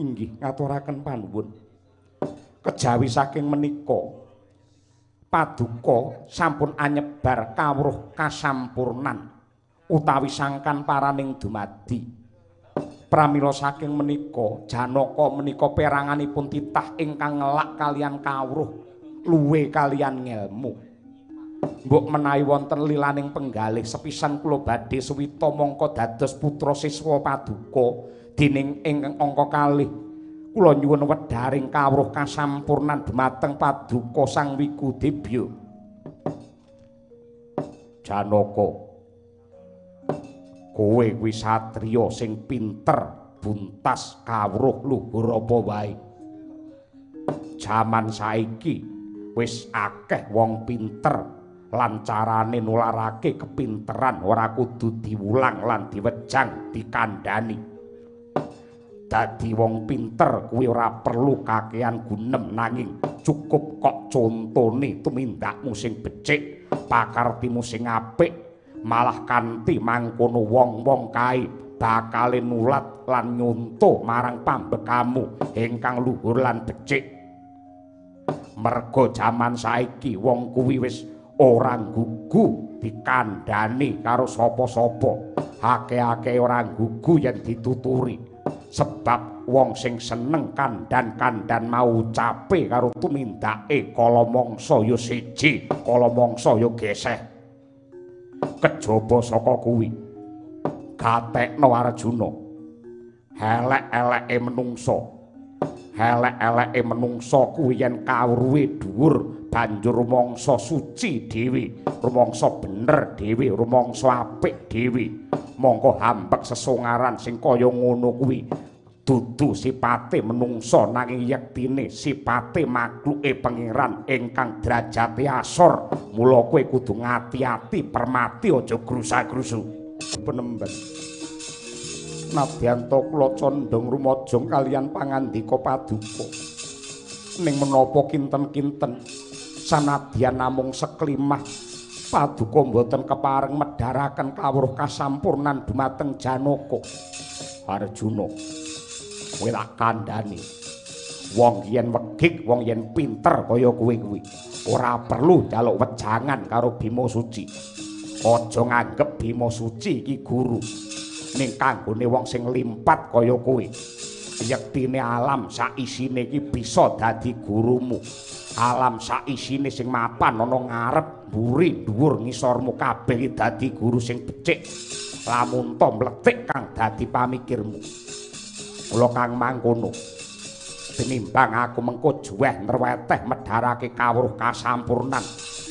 inggih ngaturaken panuwun kejawi saking menika paduka sampun anyebar kawruh kasampurnan utawi sangkan paraning dumadi pramila saking menika Janaka menika peranganipun titah ingkang ngelak kalian kawruh luwe kalian ngelmu mbok menawi wonten lilaning penggalih sepisan kula badhe suwita mongko dados putra siswa paduka dening ingkang angka kalih kula nyuwun wedharing kawruh kasampurnan dumateng paduka Sang Wikudebya Janaka Kowe kuwi satriya sing pinter, buntas, kawruh, luhur apa wae. Jaman saiki wis akeh wong pinter lan carane nularake kepinteran ora kudu diwulang lan diwejang, dikandhani. Dadi wong pinter kuwi ora perlu kakean gunem nanging cukup kok contone tumindakmu sing becik, pakartimu sing apik. Malah kanthi mangkono wong-wong kae bakale nulat lan nyuntuh marang pambekamu ingkang luhur lan becik. Merga jaman saiki wong kuwi wis ora gugu dikandhani karo sapa-sapa. Akeh-akeh ora gugu yen dituturi. Sebab wong sing seneng kandhan-kandhan mau ucape karo tumindake kala mangsa ya siji, kala mangsa ya geseh. Kejaba saka kuwi gatekno Arjuna elek-eleke menungsa kuwi yen kawruhe dhuwur banjur rumangsa suci dhewe, rumangsa bener dhewe, rumangsa apik dhewe. Mongko hambek sesungaran sing kaya ngono kuwi dudu sipate menungsa nanging yektine sipate makluke pangeran ingkang derajate asor. Mula kowe kudu ngati-ati permati aja grusa-grusu. Penemban nadyan to kula condong rumajang kaliyan pangandika paduka ning menapa kinten-kinten sanadyan namung seklimah paduka mboten kepareng medharaken kawruh kasampurnan dumateng Janaka. Arjuna, kowe tak kandhani wong yen wegik, wong yen pinter kaya kowe kuwi ora perlu njaluk wejangan karo Bima Suci. Aja nganggep Bima Suci iki guru, ning kanggone wong sing limpat kaya kowe yektine alam saisine iki bisa dadi gurumu. Alam saisine sing mapan ana ngarep, mburi, dhuwur, ngisormu kabeh dadi guru sing becik. Lamun to mletik kang dadi pamikirmu. Mula kang mangkono tinimbang aku mengko juweh nerweteh medharake kawruh kasampurnan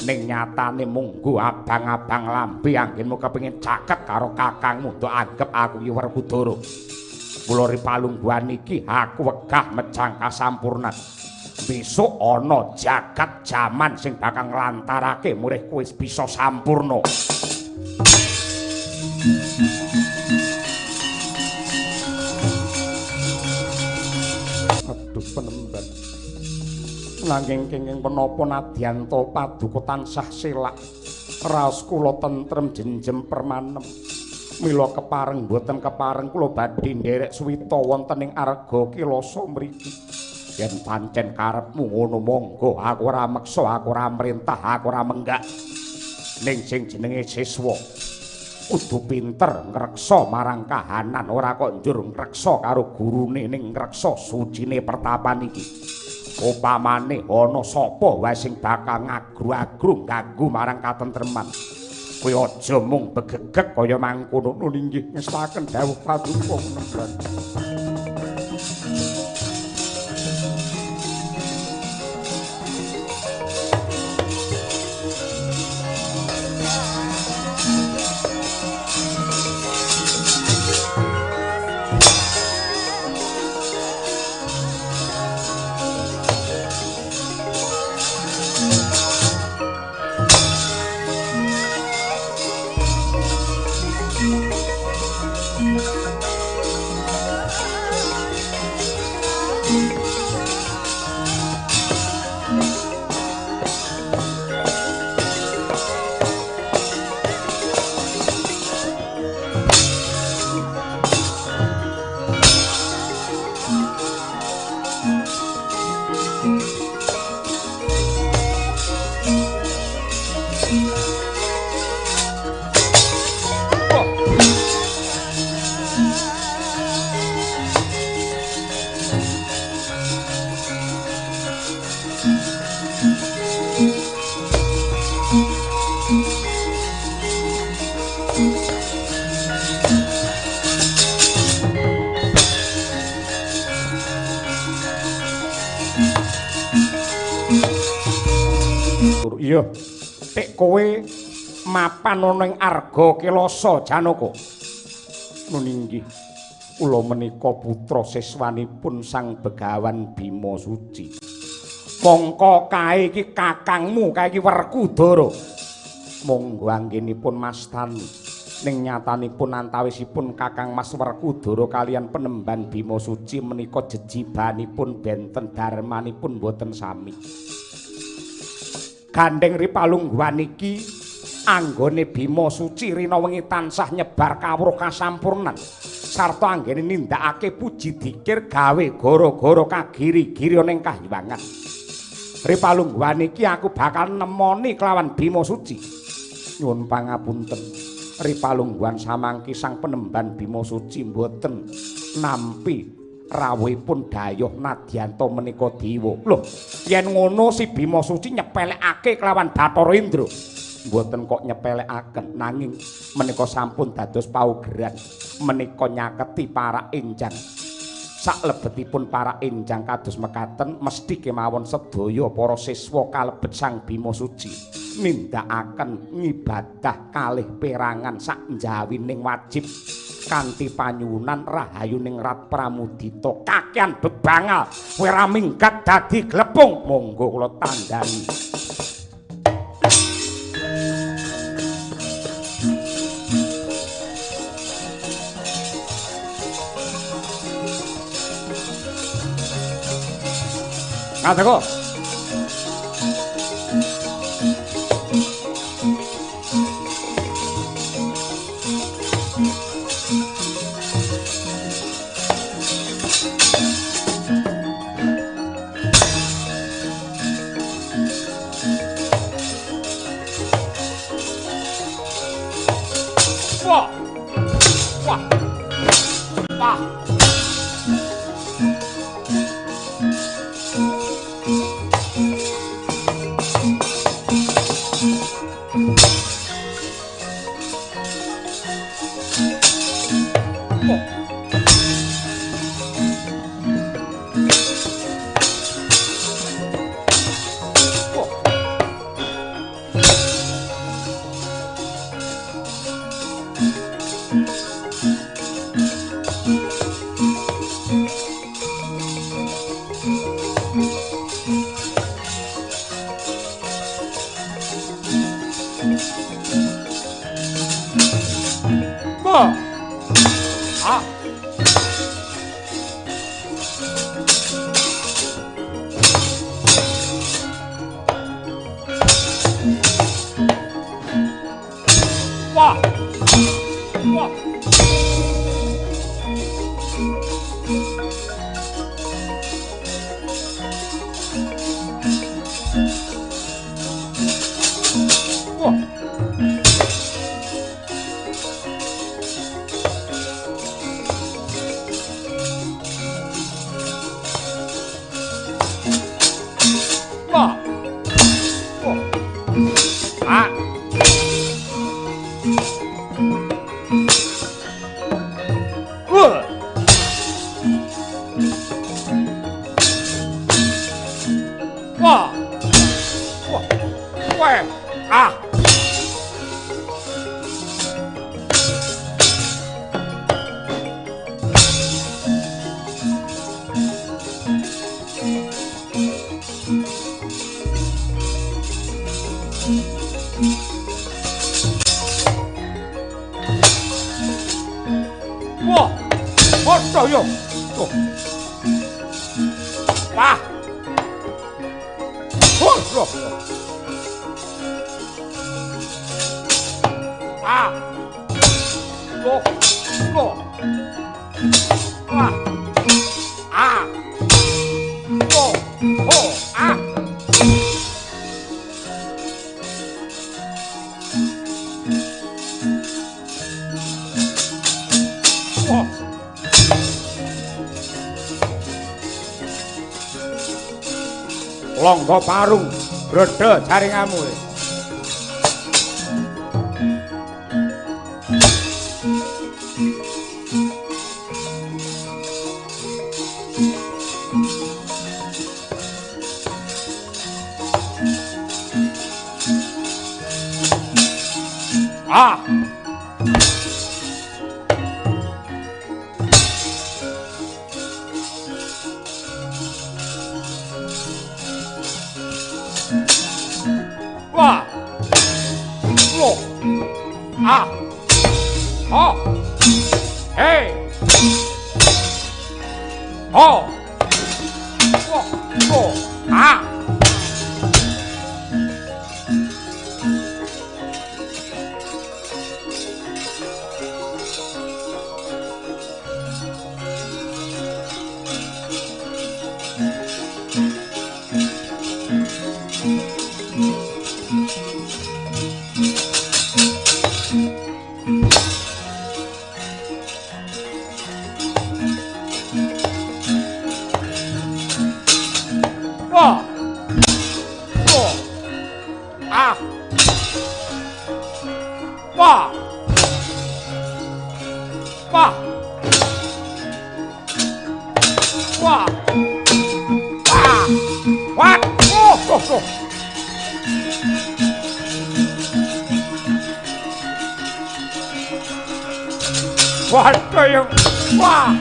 ning nyatane munggo abang-abang lambe anggenmu kepengin caket karo kakangmu ndok anggep aku iki Werkudara. Mula ripalungguhan iki aku wegah mejang kasampurnan. Besok ana jagat jaman sing bakal nglantarake murih kowe bisa sampurna. Penemban nanging kenging menapa nadyanto paduka tansah selak raos kula tentrem jenjem permanem mila kepareng boten kepareng kula badhe nderek suwita wonten ing Arga Kilasa mriki. Yen pancen karepmu ngono monggo, aku ora meksa, aku ora mrintah, aku ora menggak. Ning sing jenenge siswa kudu pinter ngreksa marang kahanan, ora kok njur ngreksa karo gurune ning ngreksa sucine pertapan iki. Upamane ana sapa wae sing bakal ngagru-agru ganggu marang katentreman, kowe aja mung begegek kaya mangkono. Nggih ngestaken dawuh paduka menawi. Iya, tek kowe mapan ana ing Arga Kilasa Janaka. Nuninggih kula menika putra siswanipun Sang Begawan Bima Suci. Mongko kae iki kakangmu kae iki Werkudara. Monggo anggenipun mastani. Ning nyatanipun antawisipun Kakang Mas Werkudara kaliyan Penemban Bima Suci menika jejibanipun benten darmanipun boten sami. Gandeng Ripalungguhan iki anggone Bima Suci rina wengi tansah nyebar kawruh kasampurnan sarta anggene nindakake puji dikir gawe gara-gara kagiri-giri ning kahyangan. Ripalungguhan iki aku bakal nemoni kelawan Bima Suci. Nyuwun pangapunten. Ripalungguhan samangki Sang Penemban Bima Suci mboten nampi rawuhipun dayuh Nadyanto menika diwa. Lho, yen ngono si Bima Suci nyepelekake kelawan Bathara Indra. Mboten kok nyepelekaken nanging menika sampun dados paugeran menika nyaketi para enjang. Saklebetipun para enjang kados mekaten mesti kemawon sedaya para siswa kalebet Sang Bima Suci nindakaken ngibadah kalih perangan sak njawining wajib kanthi panyuwunan rahayuning Rat Pramudita kakehan bebangal wera minggat dadi glepung. Monggo kula tandhani. Kataku. Wah. Wah. Wah. Longgo parung bredhe jaringamu. Hei. Oh. Oh. Ah. Wah. Wah. Ah. Wah. Wah. Wah. Ah. What? Oh, oh, oh. Wah, kayo. Wah.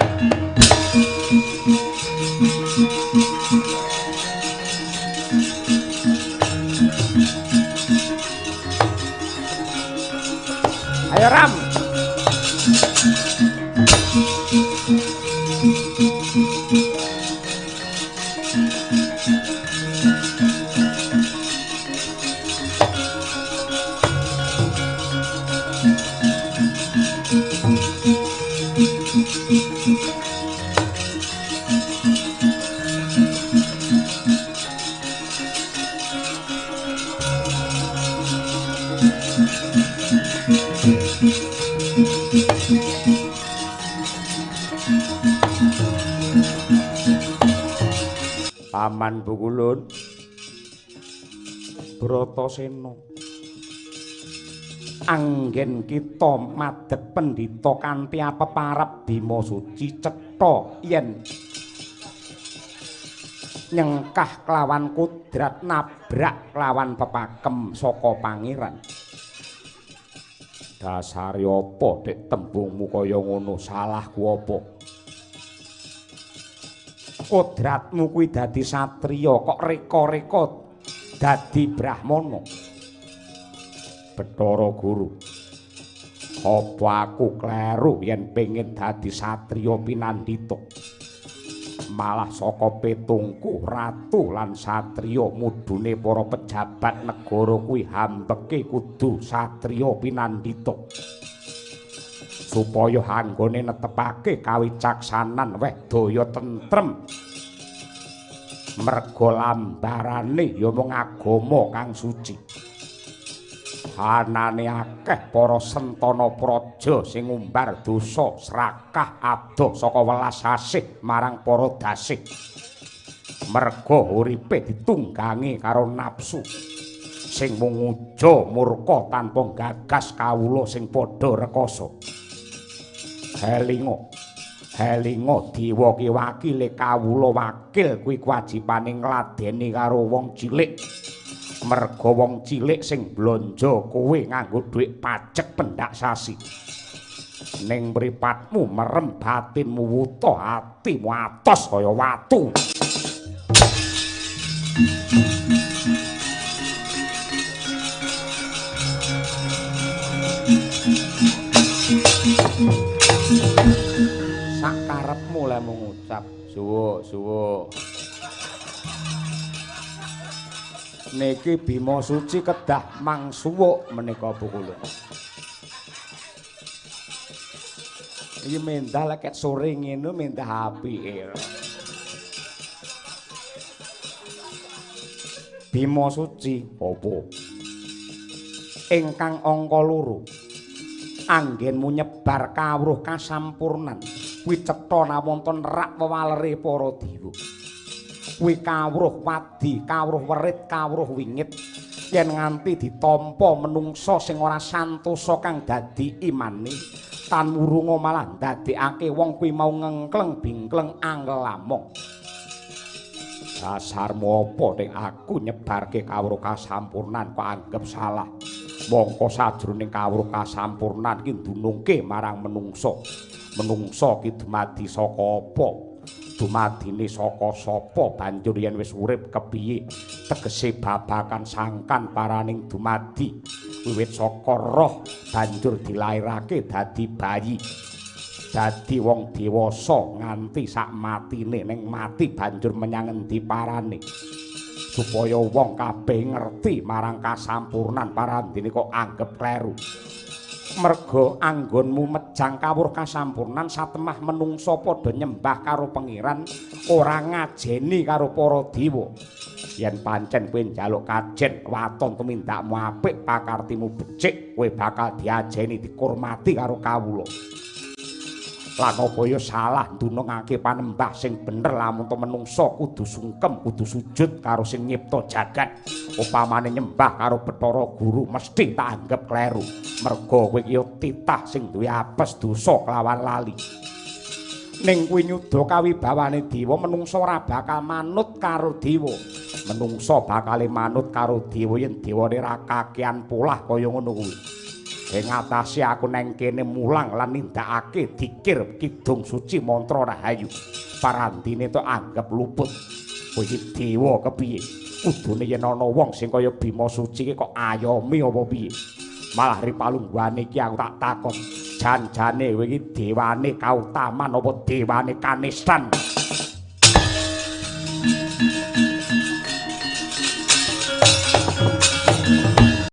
Ayo Ram. Paman Bukulun Bratasena anggen kita madhep pendhita kanthi apeparep Bima Suci cetha yen nyengkah kelawan kudrat nabrak kelawan pepakem saka pangeran. Dasare apa dek tembungmu kaya ngono? Salahku apa? Kodratmu kuwi dadi satriya kok reka-reka dadi brahmana. Bathara Guru, apa aku kleru yen pengin dadi satriya pinandhita? Malah saka petungku ratu lan satriya mudune para pejabat negara kuwi hambeke kudu satriya pinandhita. Supaya anggone netepake kawicaksanan weh daya tentrem. Merga lambarane ya mung agama kang suci. Anane akeh para sentana praja sing ngumbar dosa srakah adoh saka welas asih marang para dasih. Merga uripe ditunggangi karo nafsu sing mung uja murka tanpa gagas kawula sing padha rekoso. Helinga dewa ki wakile kawula wakil kuwi kewajibane ngladeni karo wong cilik. Merga wong cilik sing blanja kowe nganggo dhuwit pajek pendak sasi. Ning mripatmu merem batinmu wuta atimu atos kaya watu. Sakarepmu le mung ngucap suwuk-suwuk. Niki Bima Suci kedah mangsuwuk menika Bukulun. Iki mendah lek sore ngene mendah apike. Bima Suci apa? Ingkang angka 2. Anggenmu nyebar kawruh kasampurnan. Kuwi cetha nawonten rak wewaleri para dewa. Kuwi kawruh wadi, kawruh werit, kawruh wingit. Yen nganti ditampa menungsa sing ora santosa kang dadi imane, tan murunga malah ndadekake wong kuwi mau ngengkleng bingkleng angel lamong. Dasarmu apa ning aku nyebarke kawruh kasampurnan kok anggap salah. Mongko sajroning kawruh kasampurnan ki dunungke marang menungsa. Menungsa ki dumadi saka apa? Dumadine saka sapa? Banjur yen wis urip kepiye? Tegese babakan sangkan paraning dumadi. Wiwit saka roh banjur dilairake dadi bayi. dadi wong dewasa nganti sak matine ning mati banjur menyang endi parane supaya wong kabeh ngerti marang kasampurnan parandene kok anggap kleru merga anggonmu mejang kawruh kasampurnan satemah menungsa padha nyembah karo pangeran ora ngajeni karo para dewa yen pancen kowe njaluk kajen waton tumindakmu apik pakartimu becik kowe bakal diajeni dikurmati karo kawula lan kaya salah ndunungake panembah sing bener lamun to menungsa kudu sungkem kudu sujud karo sing nyipta jagat upamane nyembah karo Bathara Guru mesti tak anggap kleru merga kowe iki titah sing duwe apes dosa kelawan lali ning kuwi nyuda kawibawane dewa menungsa ora bakal manut karo dewa menungsa bakale manut karo dewa yen dewane ra kakean polah kaya ngono kuwi ing atase aku neng kene mulang lan nindakake dikir kidung suci mantra rahayu parandine to anggap luput kowe iki dewa kepiye kudune yen ana wong sing kaya Bima Suci iki kok ayomi apa piye malah ripalungguane iki aku tak takon jan-jane kowe iki dewane kautaman apa dewane kanistan